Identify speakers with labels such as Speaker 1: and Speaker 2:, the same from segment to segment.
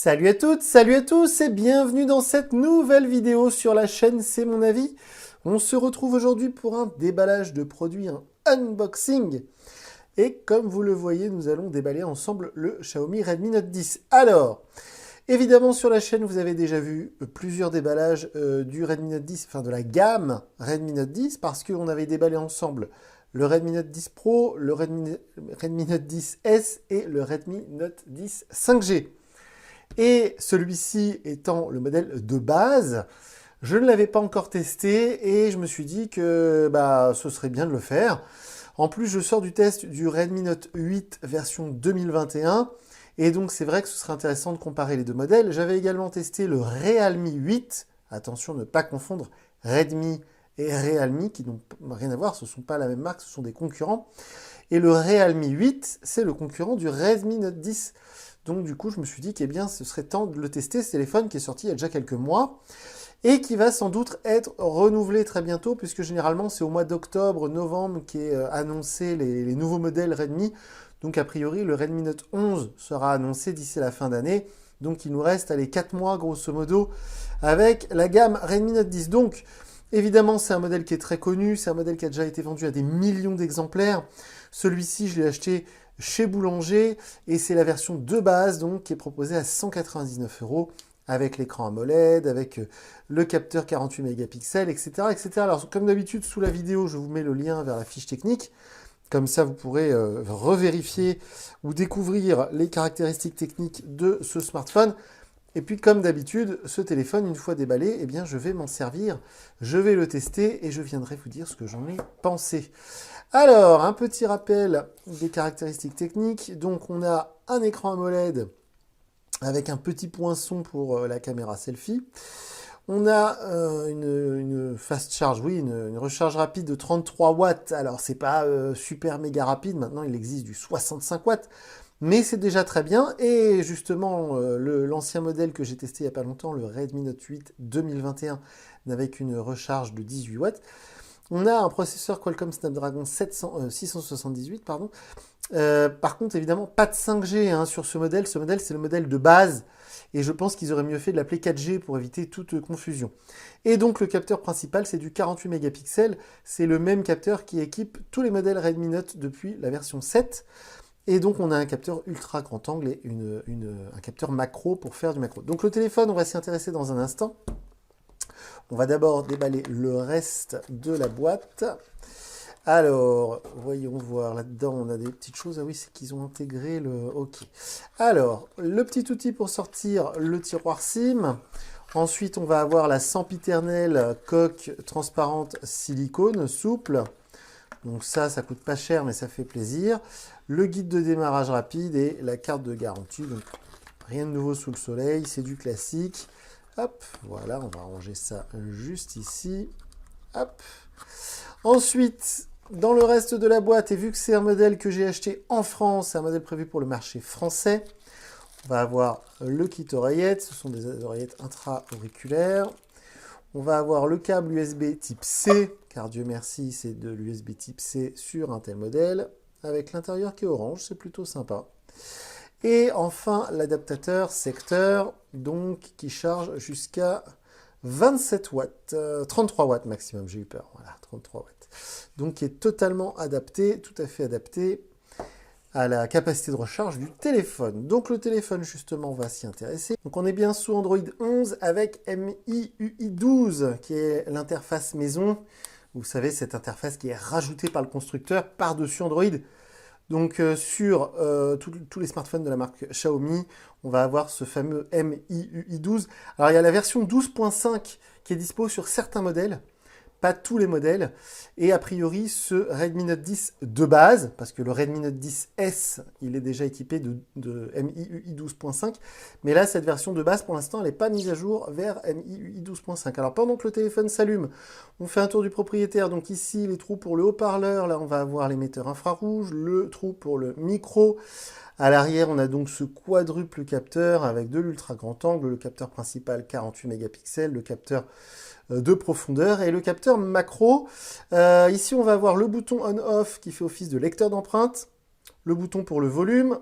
Speaker 1: Salut à toutes, salut à tous et bienvenue dans cette nouvelle vidéo sur la chaîne C'est mon avis. On se retrouve aujourd'hui pour un déballage de produits, un unboxing. Et comme vous le voyez, nous allons déballer ensemble le Xiaomi Redmi Note 10. Alors, évidemment sur la chaîne, vous avez déjà vu plusieurs déballages du Redmi Note 10, enfin de la gamme Redmi Note 10, parce qu'on avait déballé ensemble le Redmi Note 10 Pro, le Redmi Note 10S et le Redmi Note 10 5G. Et celui-ci étant le modèle de base, je ne l'avais pas encore testé et je me suis dit que ce serait bien de le faire. En plus, je sors du test du Redmi Note 8 version 2021 et donc c'est vrai que ce serait intéressant de comparer les deux modèles. J'avais également testé le Realme 8, attention ne pas confondre Redmi et Realme qui n'ont rien à voir, ce ne sont pas la même marque, ce sont des concurrents. Et le Realme 8, c'est le concurrent du Redmi Note 10. Donc du coup, je me suis dit que ce serait temps de le tester, ce téléphone qui est sorti il y a déjà quelques mois et qui va sans doute être renouvelé très bientôt puisque généralement c'est au mois d'octobre, novembre qui est annoncé les nouveaux modèles Redmi. Donc a priori, le Redmi Note 11 sera annoncé d'ici la fin d'année. Donc il nous reste 4 mois grosso modo avec la gamme Redmi Note 10. Donc évidemment, c'est un modèle qui est très connu, c'est un modèle qui a déjà été vendu à des millions d'exemplaires. Celui-ci, je l'ai acheté chez Boulanger et c'est la version de base donc qui est proposée à 199 € avec l'écran AMOLED, avec le capteur 48 mégapixels, etc., etc. Alors comme d'habitude sous la vidéo, je vous mets le lien vers la fiche technique. Comme ça, vous pourrez revérifier ou découvrir les caractéristiques techniques de ce smartphone. Et puis, comme d'habitude, ce téléphone, une fois déballé, eh bien, je vais m'en servir, je vais le tester et je viendrai vous dire ce que j'en ai pensé. Alors, un petit rappel des caractéristiques techniques. Donc, on a un écran AMOLED avec un petit poinçon pour la caméra selfie. On a une fast charge, oui, une recharge rapide de 33 watts. Alors, c'est pas super méga rapide. Maintenant, il existe du 65 watts. Mais c'est déjà très bien. Et justement, l'ancien modèle que j'ai testé il n'y a pas longtemps, le Redmi Note 8 2021, n'avait qu'une recharge de 18 watts. On a un processeur Qualcomm Snapdragon 678, pardon. Par contre, évidemment, pas de 5G sur ce modèle. Ce modèle, c'est le modèle de base. Et je pense qu'ils auraient mieux fait de l'appeler 4G pour éviter toute confusion. Et donc, le capteur principal, c'est du 48 mégapixels. C'est le même capteur qui équipe tous les modèles Redmi Note depuis la version 7. Et donc, on a un capteur ultra grand angle et un capteur macro pour faire du macro. Donc, le téléphone, on va s'y intéresser dans un instant. On va d'abord déballer le reste de la boîte. Alors, voyons voir, là-dedans, on a des petites choses. Ah oui, c'est qu'ils ont intégré le... Ok. Alors, le petit outil pour sortir le tiroir SIM. Ensuite, on va avoir la sempiternelle coque transparente silicone souple. Donc ça coûte pas cher, mais ça fait plaisir. Le guide de démarrage rapide et la carte de garantie. Donc, rien de nouveau sous le soleil, c'est du classique. Hop, voilà, on va ranger ça juste ici. Hop. Ensuite, dans le reste de la boîte, et vu que c'est un modèle que j'ai acheté en France, c'est un modèle prévu pour le marché français, on va avoir le kit oreillette. Ce sont des oreillettes intra-auriculaires. On va avoir le câble USB type C, car Dieu merci, c'est de l'USB type C sur un tel modèle, avec l'intérieur qui est orange, c'est plutôt sympa. Et enfin, l'adaptateur secteur, donc qui charge jusqu'à 27 watts, 33 watts maximum, j'ai eu peur, voilà, 33 watts. Donc qui est totalement adapté, tout à fait adapté à la capacité de recharge du téléphone. Donc le téléphone, justement, on va s'y intéresser. Donc on est bien sous Android 11 avec MIUI 12, qui est l'interface maison. Vous savez, cette interface qui est rajoutée par le constructeur par-dessus Android. Donc sur tous les smartphones de la marque Xiaomi, on va avoir ce fameux MIUI 12. Alors il y a la version 12.5 qui est dispo sur certains modèles, pas tous les modèles, et a priori ce Redmi Note 10 de base, parce que le Redmi Note 10S, il est déjà équipé de MIUI 12.5, mais là cette version de base pour l'instant elle n'est pas mise à jour vers MIUI 12.5. Alors pendant que le téléphone s'allume, on fait un tour du propriétaire, donc ici les trous pour le haut-parleur, là on va avoir l'émetteur infrarouge, le trou pour le micro. À l'arrière, on a donc ce quadruple capteur avec de l'ultra grand angle, le capteur principal 48 mégapixels, le capteur de profondeur et le capteur macro. Ici, on va avoir le bouton on-off qui fait office de lecteur d'empreintes, le bouton pour le volume,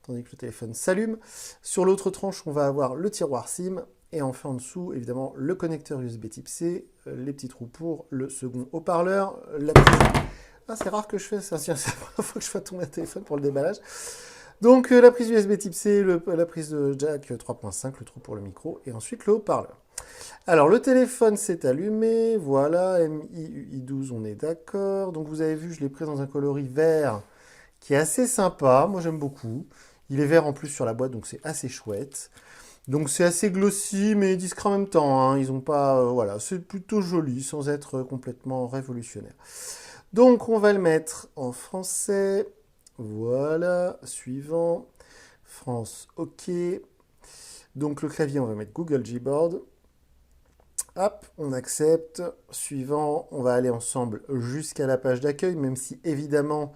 Speaker 1: tandis que le téléphone s'allume. Sur l'autre tranche, on va avoir le tiroir SIM. Et enfin en dessous, évidemment, le connecteur USB type C, les petits trous pour le second haut-parleur, la prise... Ah, c'est rare que je fais ça, c'est la première fois que je fais tomber un téléphone pour le déballage. Donc la prise USB type C, la prise de jack 3.5, le trou pour le micro, et ensuite le haut-parleur. Alors le téléphone s'est allumé, voilà, MIUI 12, on est d'accord. Donc vous avez vu, je l'ai pris dans un coloris vert qui est assez sympa, moi j'aime beaucoup. Il est vert en plus sur la boîte, donc c'est assez chouette. Donc c'est assez glossy, mais discret en même temps, hein. Ils ont pas, voilà, c'est plutôt joli, sans être complètement révolutionnaire. Donc on va le mettre en français, voilà, suivant, France, ok. Donc le clavier, on va mettre Google Gboard. Hop, on accepte. Suivant, on va aller ensemble jusqu'à la page d'accueil, même si évidemment,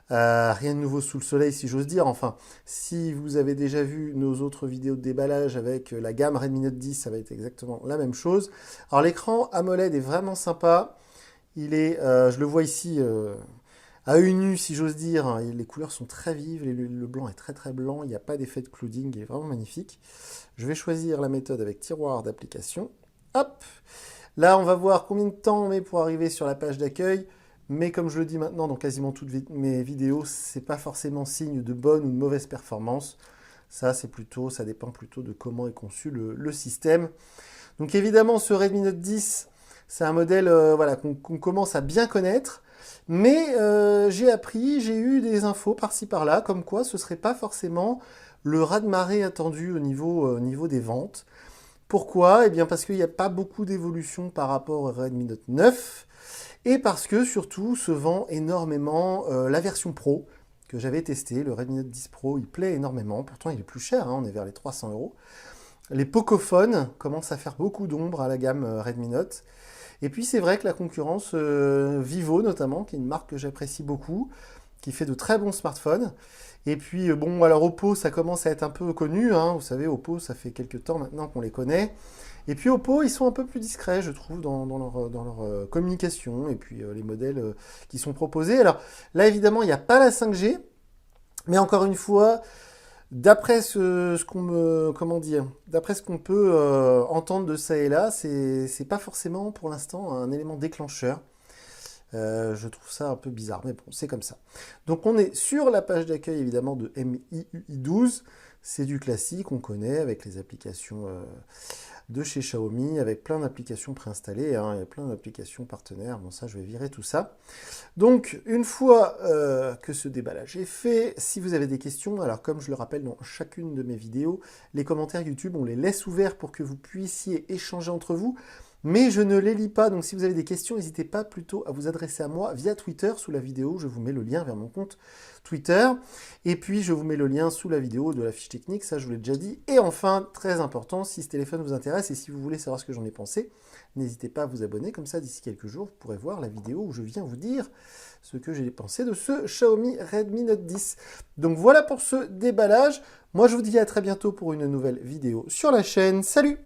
Speaker 1: rien de nouveau sous le soleil, si j'ose dire. Enfin, si vous avez déjà vu nos autres vidéos de déballage avec la gamme Redmi Note 10, ça va être exactement la même chose. Alors l'écran AMOLED est vraiment sympa. Il est, je le vois ici à œil nu, si j'ose dire. Les couleurs sont très vives, le blanc est très très blanc, il n'y a pas d'effet de clouding, il est vraiment magnifique. Je vais choisir la méthode avec tiroir d'application. Hop, là on va voir combien de temps on met pour arriver sur la page d'accueil, mais comme je le dis maintenant dans quasiment toutes mes vidéos, c'est pas forcément signe de bonne ou de mauvaise performance. Ça dépend plutôt de comment est conçu le système. Donc évidemment ce Redmi Note 10, c'est un modèle voilà, qu'on commence à bien connaître, mais j'ai eu des infos par-ci par-là, comme quoi ce serait pas forcément le raz-de-marée attendu au niveau des ventes. Pourquoi? Eh bien parce qu'il n'y a pas beaucoup d'évolution par rapport au Redmi Note 9, et parce que surtout se vend énormément la version Pro, que j'avais testé, le Redmi Note 10 Pro, il plaît énormément, pourtant il est plus cher, hein, on est vers les 300 €. Les Pocophone commencent à faire beaucoup d'ombre à la gamme Redmi Note. Et puis c'est vrai que la concurrence, Vivo notamment, qui est une marque que j'apprécie beaucoup, qui fait de très bons smartphones. Et puis bon, alors Oppo, ça commence à être un peu connu, hein. Vous savez, Oppo, ça fait quelques temps maintenant qu'on les connaît. Et puis Oppo, ils sont un peu plus discrets, je trouve, dans leur communication, et puis les modèles qui sont proposés. Alors là, évidemment, il n'y a pas la 5G, mais encore une fois, d'après ce qu'on peut entendre de ça et là, c'est pas forcément pour l'instant un élément déclencheur. Je trouve ça un peu bizarre, mais bon, c'est comme ça. Donc on est sur la page d'accueil évidemment de MIUI 12. C'est du classique, on connaît avec les applications de chez Xiaomi, avec plein d'applications préinstallées, hein, il y a plein d'applications partenaires. Bon, ça, je vais virer tout ça. Donc, une fois que ce déballage est fait, si vous avez des questions, alors comme je le rappelle dans chacune de mes vidéos, les commentaires YouTube, on les laisse ouverts pour que vous puissiez échanger entre vous. Mais je ne les lis pas, donc si vous avez des questions, n'hésitez pas plutôt à vous adresser à moi via Twitter sous la vidéo. Je vous mets le lien vers mon compte Twitter. Et puis, je vous mets le lien sous la vidéo de la fiche technique, ça je vous l'ai déjà dit. Et enfin, très important, si ce téléphone vous intéresse et si vous voulez savoir ce que j'en ai pensé, n'hésitez pas à vous abonner. Comme ça, d'ici quelques jours, vous pourrez voir la vidéo où je viens vous dire ce que j'ai pensé de ce Xiaomi Redmi Note 10. Donc voilà pour ce déballage. Moi, je vous dis à très bientôt pour une nouvelle vidéo sur la chaîne. Salut!